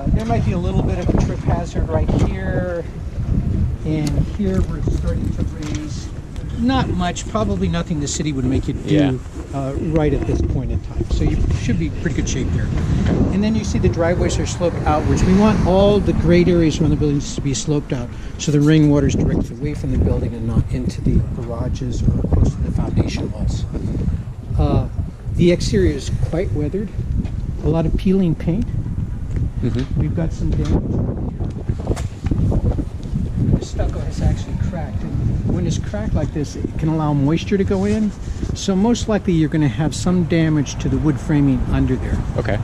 There might be a little bit of a trip hazard right here. And here we're starting to raise, not much, probably nothing the city would make you do right at this point in time. So you should be in pretty good shape there. And then you see the driveways are sloped outwards. We want all the grade areas around the buildings to be sloped out so the rainwater is directed away from the building and not into the garages or close to the foundation walls. The exterior is quite weathered. A lot of peeling paint. We've got some damage. The stucco has actually cracked, and when it's cracked like this, it can allow moisture to go in. So most likely you're going to have some damage to the wood framing under there. Okay.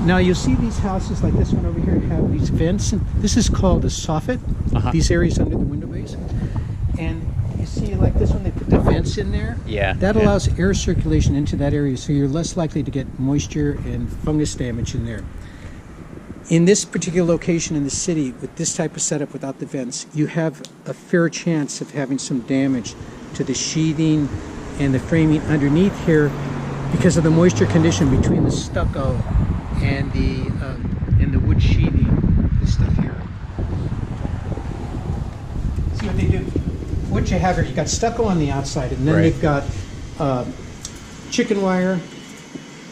Now you'll see these houses like this one over here have these vents, and this is called a soffit. These areas under the window base, and you see like this one they put the vents in there. That allows air circulation into that area, so you're less likely to get moisture and fungus damage in there. In this particular location in the city, with this type of setup without the vents, you have a fair chance of having some damage to the sheathing and the framing underneath here because of the moisture condition between the stucco and the wood sheathing, this stuff here. See what they do? What you have here, you got stucco on the outside, and then they've got chicken wire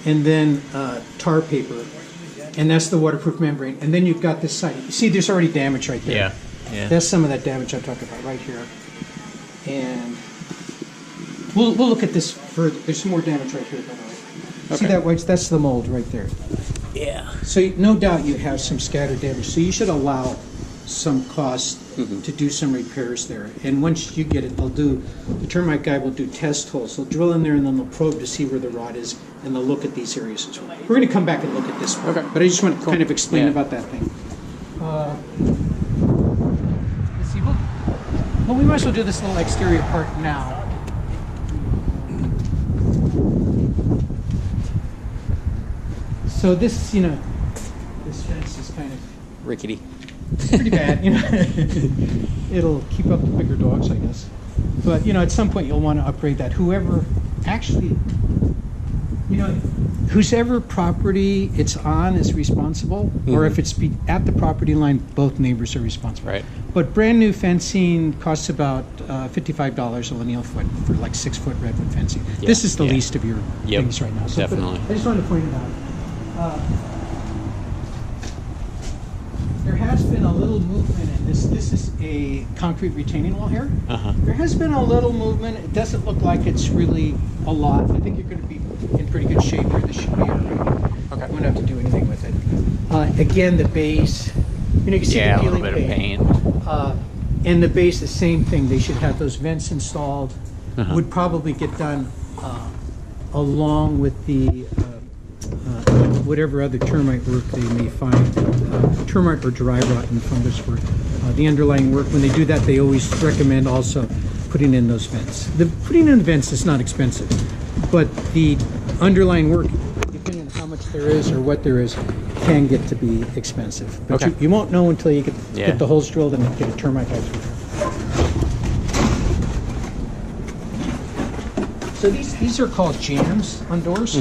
and then tar paper. And that's the waterproof membrane. And then you've got this side. You see, there's already damage right there. That's some of that damage I'm talking about right here. And we'll look at this further. There's some more damage right here, by the way. See that white? That's the mold right there. So no doubt you have some scattered damage. So you should allow some cost to do some repairs there. And once you get it, the termite guy will do test holes. They'll drill in there and then they'll probe to see where the rot is, and they'll look at these areas as well. We're going to come back and look at this one. But I just want to kind of explain about that thing. Let's see. Well, we might as well do this little exterior part now. So this, this fence is kind of rickety. Pretty bad, It'll keep up the bigger dogs, I guess. But, at some point you'll want to upgrade that. Whoever actually, whosever property it's on is responsible, or if it's at the property line, both neighbors are responsible. Right. But brand new fencing costs about $55 a lineal foot for like 6-foot redwood fencing. This is the least of your things right now. So Definitely. I just wanted to point it out. There has been a little movement in this. This is a concrete retaining wall here. There has been a little movement. It doesn't look like it's really a lot. I think you're going to be in pretty good shape here. This should be all right. You won't have to do anything with it. Again, the base. You can see the peeling a little bit of paint. And the base, the same thing. They should have those vents installed. Would probably get done along with the whatever other termite work they may find, termite or dry rot and fungus work. The underlying work, when they do that, they always recommend also putting in those vents. Putting in the vents is not expensive, but the underlying work, depending on how much there is or what there is, can get to be expensive. But you won't know until you get the holes drilled and get a termite guy through there. So these are called jambs on doors,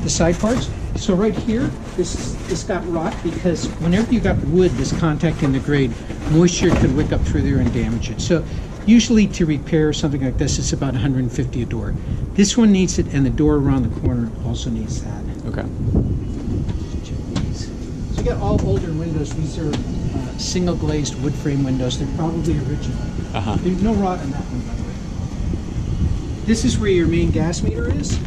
the side parts. So right here, this got rot because whenever you got wood that's contacting the grade, moisture could wick up through there and damage it. So usually to repair something like this, it's about $150 a door. This one needs it, and the door around the corner also needs that. So you got all older windows. These are single glazed wood frame windows. They're probably original. There's no rot in that one, by the way. This is where your main gas meter is.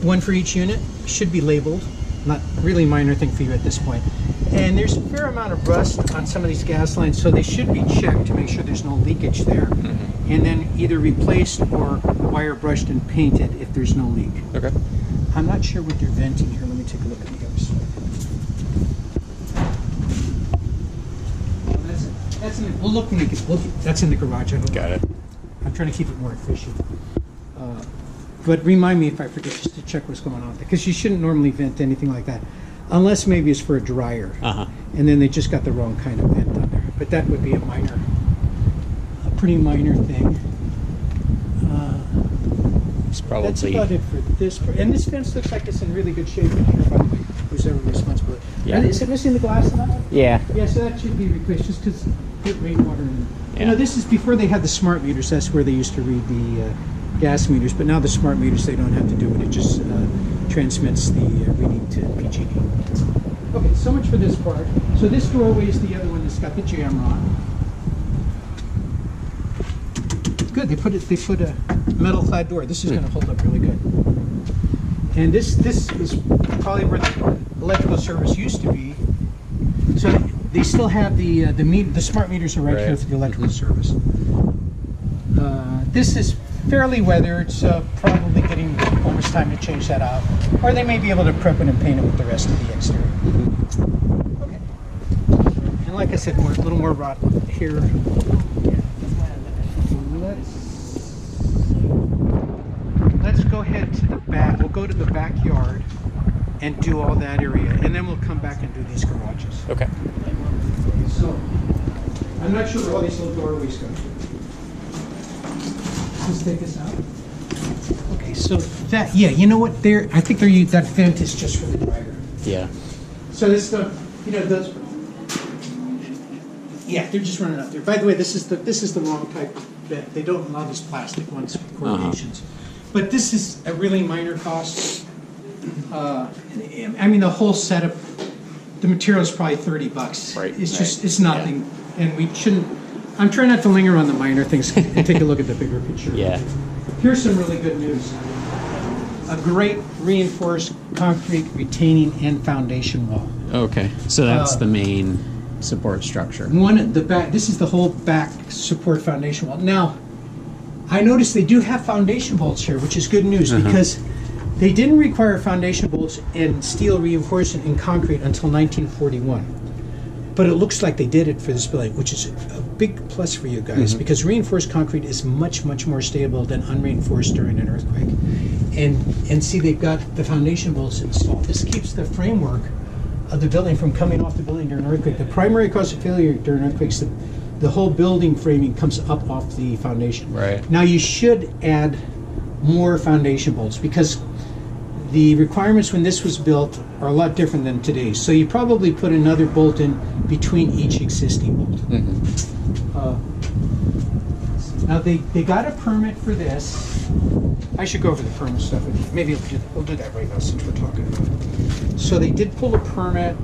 One for each unit. Should be labeled. Not really minor thing for you at this point. And there's a fair amount of rust on some of these gas lines, so they should be checked to make sure there's no leakage there. And then either replaced or wire brushed and painted if there's no leak. I'm not sure what they're venting here. Let me take a look at the other side. We'll look when we get. That's in the garage. I hope. Got it. I'm trying to keep it more efficient. But remind me if I forget just to check what's going on, because you shouldn't normally vent anything like that, unless maybe it's for a dryer, and then they just got the wrong kind of vent on there. But that would be a pretty minor thing. It's probably. That's about it for this. And this fence looks like it's in really good shape in here, by the way. Who's ever responsible? Yeah. Is it missing the glass in that one? Yeah. Yeah, so that should be replaced just because put rainwater in. Yeah. You know, this is before they had the smart meters. That's where they used to read the gas meters. But now the smart meters, they don't have to do it. It just transmits the reading to PG&E. Okay, so much for this part. So this doorway is the other one that's got the jamb rod. Good. They put a metal clad door. This is going to hold up really good. And this is probably where the electrical service used to be. So they still have the smart meters are right here for the electrical service. This is fairly weathered, so probably getting almost time to change that out. Or they may be able to prep it and paint it with the rest of the exterior. Okay. And like I said, a little more rot here. Let's go ahead to the back. We'll go to the backyard and do all that area, and then we'll come back and do these garages. Okay. So, I'm not sure where all these little doorways go. Let's take this out. Okay, so that, yeah, you know what? I think that vent is just for the dryer. Yeah. So this stuff, you know, those. Yeah, they're just running out there. By the way, this is the wrong type of vent. They don't allow these plastic ones for coordinations. But this is a really minor cost. I mean, the whole setup, the material is probably $30. Right. It's nothing, and we shouldn't. I'm trying not to linger on the minor things and take a look at the bigger picture. Yeah. Here's some really good news. A great reinforced concrete retaining and foundation wall. Okay. So that's the main support structure. One at the back. This is the whole back support foundation wall. Now, I noticed they do have foundation bolts here, which is good news because they didn't require foundation bolts and steel reinforcement in concrete until 1941. But it looks like they did it for this building, which is a big plus for you guys because reinforced concrete is much, much more stable than unreinforced during an earthquake. And see, they've got the foundation bolts installed. This keeps the framework of the building from coming off the building during an earthquake. The primary cause of failure during earthquakes, the whole building framing comes up off the foundation. Right. Now you should add more foundation bolts because the requirements when this was built are a lot different than today's. So you probably put another bolt in between each existing bolt. Now they got a permit for this. I should go over the permit stuff. Maybe we'll do that right now since we're talking about it. So they did pull a permit.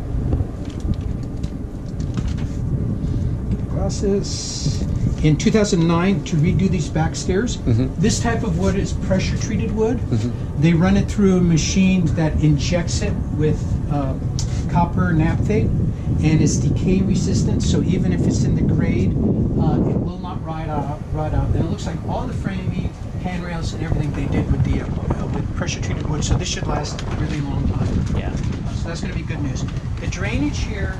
Glasses. In 2009 to redo these back stairs. This type of wood is pressure treated wood. They run it through a machine that injects it with copper naphthate, and it's decay resistant, so even if it's in the grade, it will not rot out. And it looks like all the framing, handrails, and everything they did with the with pressure treated wood, so this should last a really long time. Yeah. So that's going to be good news. The drainage here,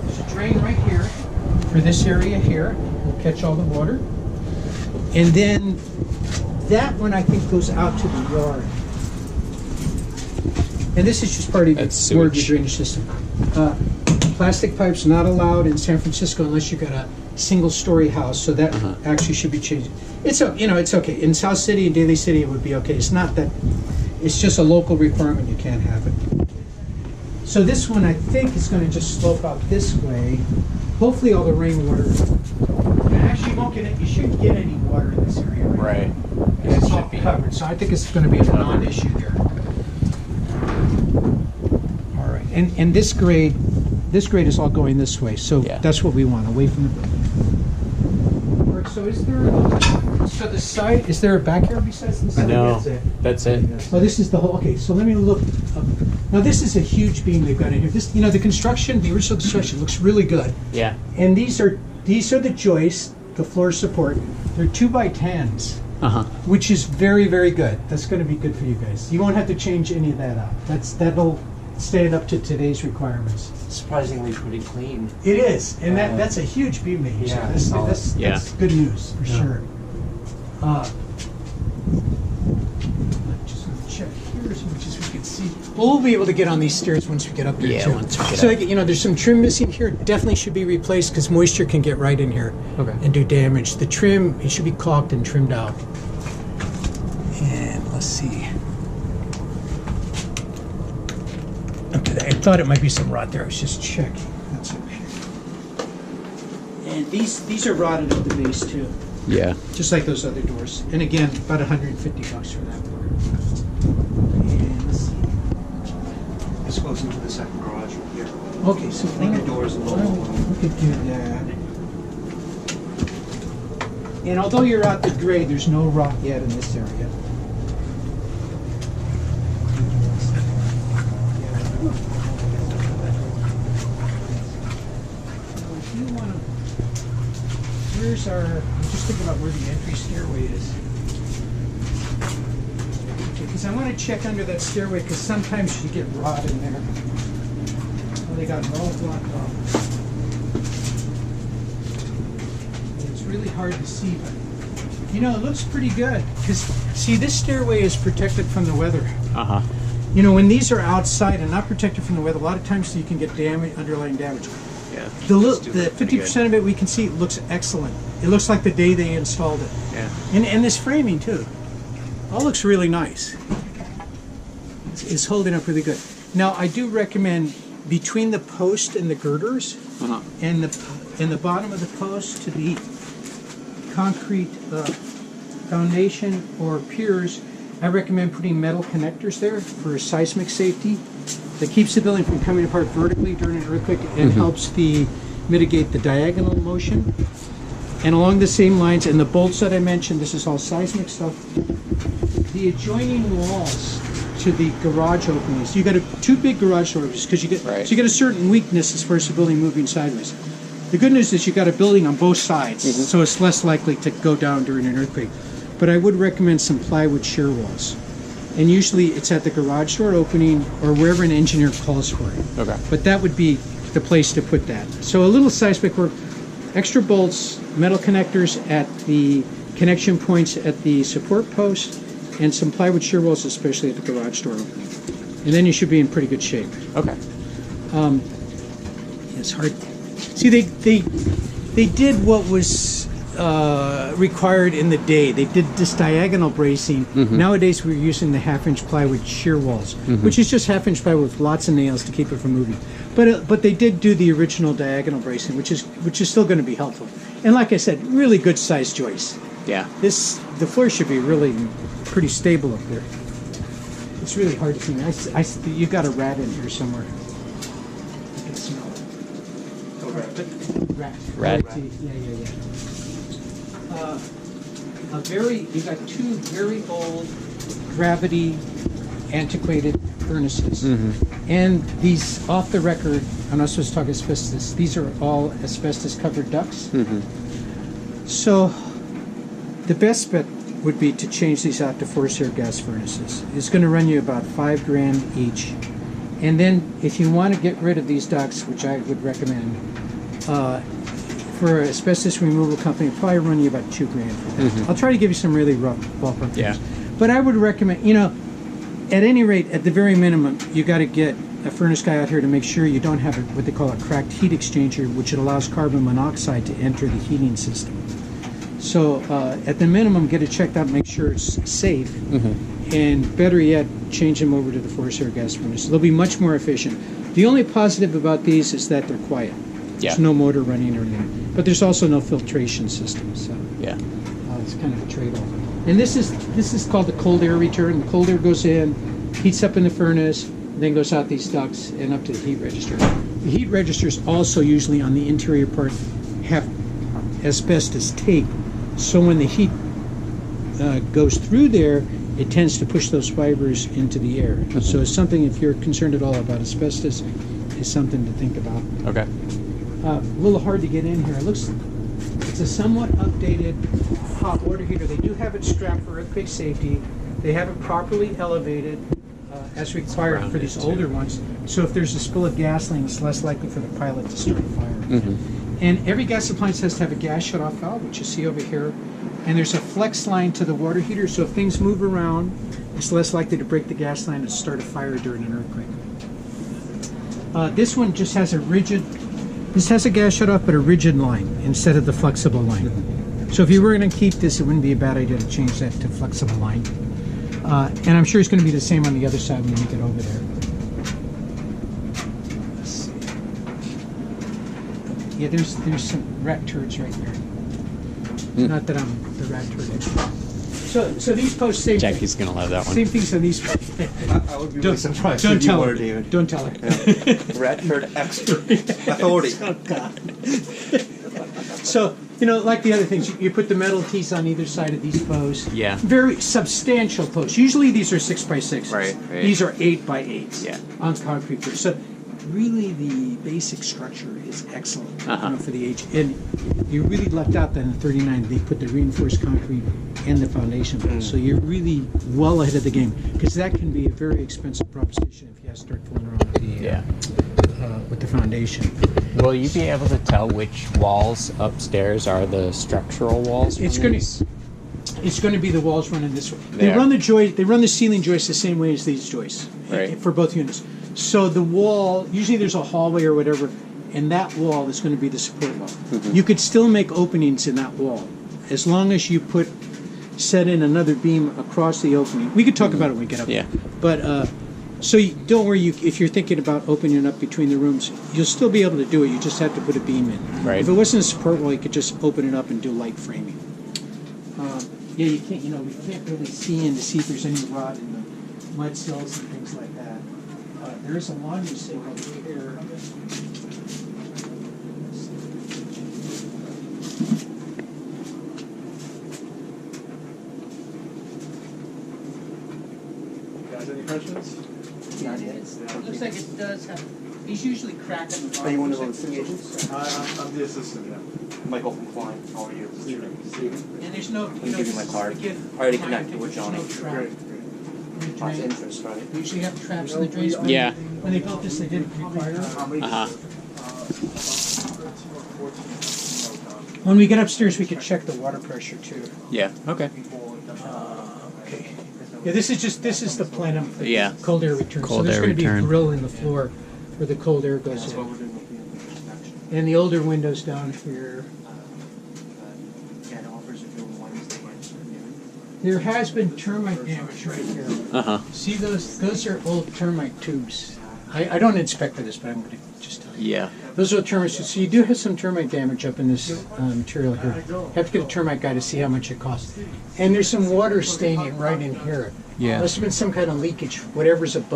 there's a drain right here for this area here. Will catch all the water. And then that one I think goes out to the yard. And this is just part of your drainage system. Plastic pipes not allowed in San Francisco unless you got a single-story house, so that actually should be changed. It's it's okay. In South City and Daly City it would be okay. It's not that. It's just a local requirement. You can't have it. So this one I think is going to just slope out this way. Hopefully all the rainwater. And actually you won't get it. You shouldn't get any water in this area. Right. It's all covered, so I think it's going to be a non-issue there. All right, and this grade is all going this way, so that's what we want, away from the building. All right, so is the site? Is there a backyard besides this? No, that's it. Oh, this is the whole. Okay, so let me look up. Now this is a huge beam they've got in here. This, the construction, the original construction looks really good. Yeah. And these are the joists, the floor support. They're 2x10s. Which is very, very good. That's going to be good for you guys. You won't have to change any of that out. That'll stand up to today's requirements. Surprisingly pretty clean. It is, and that's a huge beam they use. Yeah, That's good news for sure. Just going to check here as much as we can see. We'll be able to get on these stairs once we get up there too. Once we get so up. there's some trim missing here. Definitely should be replaced because moisture can get right in here and do damage. The trim, it should be caulked and trimmed out. And let's see. Okay, thought it might be some rot there. I was just checking. That's okay. And these are rotted at the base too, Yeah. just like those other doors. And again, about $150 for that door. And let's see. This goes into the second garage right here. Okay, so Like your doors and the wall. we could do that. And although you're out the grade, there's no rot yet in this area. Where's our, I'm just thinking about where the entry stairway is. Because I want to check under that stairway because sometimes you get rot in there. Well, they got it all blocked off. It's really hard to see, but you know, it looks pretty good. Because, see, this stairway is protected from the weather. Uh-huh. You know, when these are outside and not protected from the weather, a lot of times you can get damage, underlying damage. Yeah. The 50% of it we can see looks excellent. It looks like the day they installed it. Yeah. And this framing too. All looks really nice. It's holding up really good. Now I do recommend between the post and the girders Uh-huh. and the bottom of the post to be concrete foundation or piers. I recommend putting metal connectors there for seismic safety. That keeps the building from coming apart vertically during an earthquake and helps mitigate the diagonal motion. And along the same lines, and the bolts that I mentioned, this is all seismic stuff. The adjoining walls to the garage openings, you got two big garage doors because you get so you get a certain weakness as far as the building moving sideways. The good news is you got a building on both sides, so it's less likely to go down during an earthquake. But I would recommend some plywood shear walls. And usually it's at the garage door opening or wherever an engineer calls for it. Okay. But that would be the place to put that. So a little seismic work, extra bolts, metal connectors at the connection points at the support post, and some plywood shear walls, especially at the garage door opening. And then you should be in pretty good shape. Okay. It's hard. See, they did what was required in the day. They did this diagonal bracing. Nowadays we're using the half-inch plywood shear walls, which is just half-inch plywood with lots of nails to keep it from moving. But they did do the original diagonal bracing, which is still going to be helpful. And like I said, really good size joists. Yeah. The floor should be really pretty stable up there. It's really hard to see. You got a rat in here somewhere. I can smell it. Oh, right. Rat. Yeah. You got two very old gravity antiquated furnaces. And these, off the record, I'm not supposed to talk asbestos, these are all asbestos covered ducts. So the best bet would be to change these out to forced air gas furnaces. It's going to run you about $5,000 each. And then if you want to get rid of these ducts, which I would recommend, for an asbestos removal company, it'll probably run you about $2,000 for that. I'll try to give you some really rough ballpark figures. But I would recommend, you know, at any rate, at the very minimum, you got to get a furnace guy out here to make sure you don't have what they call a cracked heat exchanger, which allows carbon monoxide to enter the heating system. So at the minimum, get it checked out, make sure it's safe, and better yet, change them over to the forced air gas furnace. They'll be much more efficient. The only positive about these is that they're quiet. There's no motor running or anything, but there's also no filtration system. So it's kind of a trade-off. And this is called the cold air return. The cold air goes in, heats up in the furnace, then goes out these ducts and up to the heat register. The heat registers also usually on the interior part have asbestos tape, so when the heat goes through there, it tends to push those fibers into the air. So it's something, if you're concerned at all about asbestos, is something to think about. Okay. A little hard to get in here. It's a somewhat updated hot water heater. They do have it strapped for earthquake safety. They have it properly elevated as required for these older ones. So if there's a spill of gasoline, it's less likely for the pilot to start a fire. And every gas appliance has to have a gas shutoff valve, which you see over here. And there's a flex line to the water heater, so if things move around, it's less likely to break the gas line and start a fire during an earthquake. This one just has a rigid. This has a gas shutoff, but a rigid line instead of the flexible line. So if you were going to keep this, it wouldn't be a bad idea to change that to flexible line. And I'm sure it's going to be the same on the other side when you get over there. Yeah, there's some rat turds right there. Not that I'm the rat turd expert. So these posts, same thing. Jackie's gonna love that one. Same thing. So these. I would be really surprised Don't if you tell were, her, David. Don't tell her. Rat turd expert. Authority. Oh God. So like the other things, you put the metal tees on either side of these posts. Yeah. Very substantial posts. Usually these are 6x6. Right. These are 8x8s. Yeah. On concrete. So really, the basic structure is excellent for the age. And you really lucked out that in 39 they put the reinforced concrete and the foundation post. So you're really well ahead of the game, because that can be a very expensive proposition if you have to start fooling around with the foundation. Will you be able to tell which walls upstairs are the structural walls? It's going to be the walls running this way. They There. run the ceiling joists the same way as these joists for both units. So the wall, usually there's a hallway or whatever, and that wall is going to be the support wall. You could still make openings in that wall as long as you set in another beam across the opening. We could talk about it when we get up there. But so don't worry, if you're thinking about opening it up between the rooms, you'll still be able to do it. You just have to put a beam in. Right. If it wasn't a support wall, you could just open it up and do light framing. Yeah, you can't. We can't really see in to see if there's any rot in the mud sills and things like that. There is a laundry sink over here. Guys, any questions? Yeah, it looks like it does have. He's usually cracking the Are you one of those agents? I'm the assistant, yeah. Michael from Klein. How are you? Steven. And there's no. Let me give you my card. I already connected with Johnny. Great. That's interest, right? We usually have traps in the drains. Yeah. When they built this, they didn't require it. When we get upstairs, we could check the water pressure too. Yeah. Okay. Okay. Yeah, this is the plenum. For Yeah. Cold air return. Cold so there's air going to be a return. grill in the floor where the cold air goes in. And the older windows down here. There has been termite damage right here. See those are old termite tubes. I don't inspect for this, but I'm going to just tell you. Yeah. Those are termites. So you do have some termite damage up in this material here. You have to get a termite guy to see how much it costs. And there's some water staining right in here. Yeah. Must have been some kind of leakage, whatever's above.